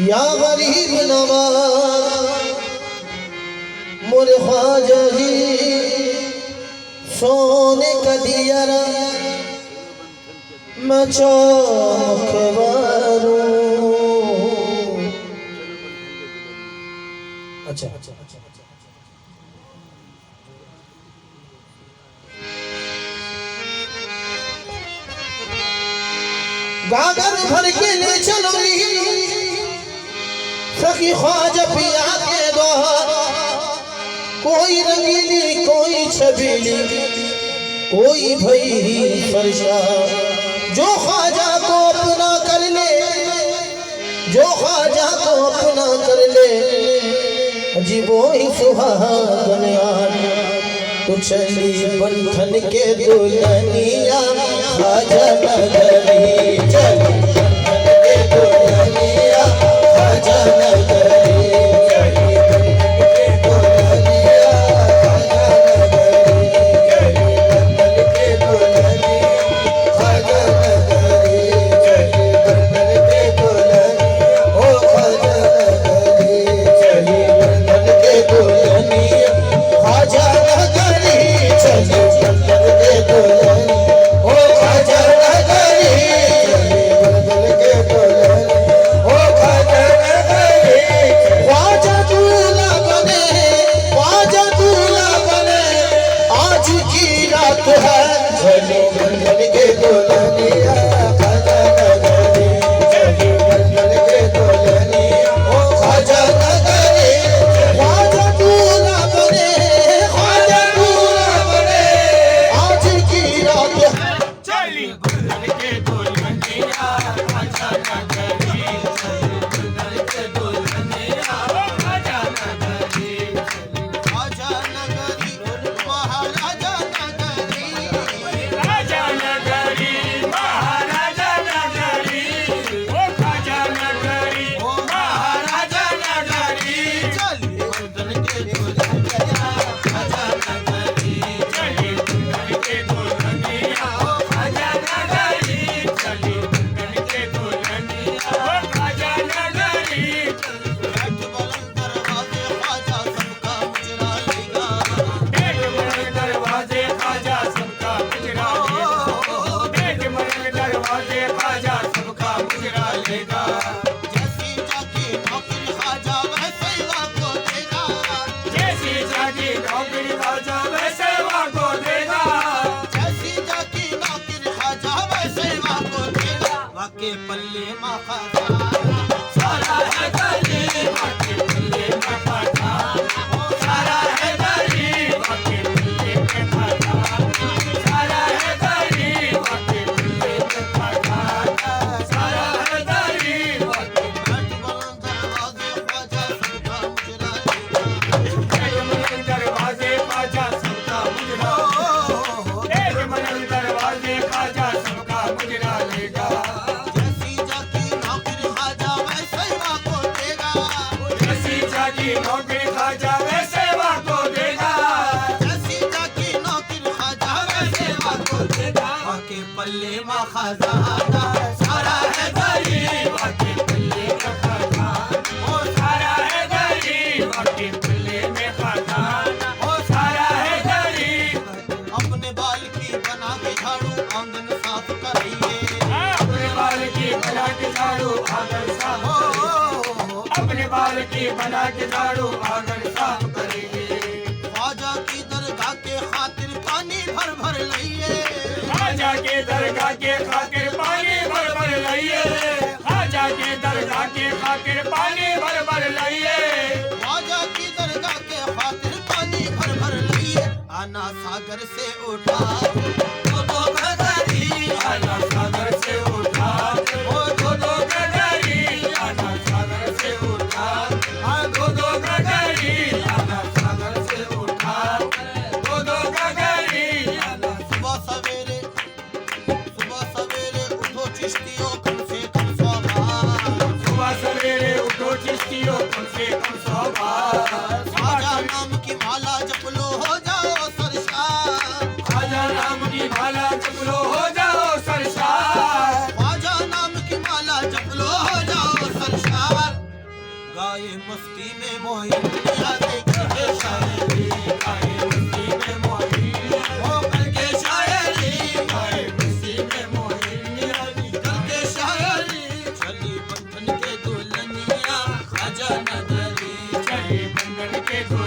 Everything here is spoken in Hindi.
या गरीब नवाज मोरे ख्वाजा जी सोने का दियारा मैं चौक बारू। अच्छा अच्छा अच्छा गागर भर के ले चलो सखी ख्वाजा पिया के दो, कोई रंगीली कोई छबीली कोई भई फरशा, जो ख्वाजा को अपना कर ले, जो ख्वाजा को अपना कर ले, जी वो ही सुहागन यार। तो चली बंधन के दुल्हनिया ख्वाजा नगरी, चली बंधन के दुल्हनिया ख्वाजा नगरी, चली बंधन के दुल्हनिया ख्वाजा नगरी, ख्वाजा नगरी, चली बंधन के दुल्हनिया ओ ख्वाजा नगरी, चली बंधन के दुल्हनिया ख्वाजा नगरी, चली बंधन के दुल्हनिया ओ ख्वाजा नगरी, चली बंधन के दुल्हनिया ओ ख्वाजा नगरी। ख्वाजा दूल्हा बने, ख्वाजा दूल्हा बने, आज की रात है, चलो बंधन के दुल्हनिया ख्वाजा नगरी, चली बंधन के दुल्हनिया ओ ख्वाजा नगरी। ख्वाजा दूल्हा बने, ख्वाजा दूल्हा बने, आज की रात है, चली बंधन के दुल्हनिया ख्वाजा नगरी, चली बंधन के दुल्हनिया ख्वाजा नगरी, ख्वाजा नगरी महाराजा नगरी, राजा नगरी महाराजा नगरी, ओ ख्वाजा नगरी महाराजा नगरी, चली बंधन के दुल्हनिया ख्वाजा नगरी, चली बंधन के दुल्हनिया ख्वाजा नगरी, चली बंधन के दुल्हनिया ख्वाजा नगरी। बैठ बुलंद दरवाजे ख्वाजा सबका मुजरा लेगा, तेज मरग दरवाजे ख्वाजा सबका मुजरा लेगा, तेज मरग दरवाजे ख्वाजा सबका मुजरा लेगा, जैसी जाकी नौकरी ख्वाजा वैसे ही वाको देगा, जैसी जागी नौकरी ख्वाजा वैसे वाको देगा, जैसी जाकी नौकरी ख्वाजा वैसे ही वाको देगा। वाके पल्ले माँ ख्वाजा सारा है गरीब वाके पल्ले में खाता, सारा है गरीब वाके पल्ले में खाता, सारा है गरीब वाके पल्ले में खाता, सारा है गरीब वाके। बैठ बुलंद दरवाजे ख्वाजा सबका मुजरा लेगा, तेज मरग दरवाजे ख्वाजा सबका मुजरा, तेज मरग दरवाजे ख्वाजा सबका मुजरा लेगा, जैसी जाकी नौकरी ख्वाजा वैसे ही वाको देगा, जैसी जागी नौकरी ख्वाजा वैसे वाको देगा, जैसी जाकी नौकरी ख्वाजा वैसे वाको देगा। वाके पल्ले माँ ख्वाजा सारा है गरीब वाके पल्ले में खाता, ओ सारा है गरीब वाके पल्ले में खाता, ओ सारा है गरीब। अपने बाल की बना के झाड़ू आंगन साफ करिए, अपने बाल की बना के झाड़ू आंगन साफ करेंगे, अपने बाल की बना के झाड़ू आंगन साफ करेंगे, ख्वाजा की दरगाह के खातिर पानी भर भर लइए, ख्वाजा के दरगाह के खातिर पानी भर भर लइए, ख्वाजा के दरगाह के खातिर पानी भर भर लइए, ख्वाजा की दरगाह के खातिर पानी भर भर लइए। आना सागर से उठा दो दो गगरी, आना सागर से उठा, ओ दो दो गगरी, आना सागर से उठा, आ दो दो गगरी, आना सागर से उठा, दो दो गगरी, आना। सुबह सवेरे उठो चिश्तियों कम से कम 100 बार, सुबह सवेरे भाई बंधन के दो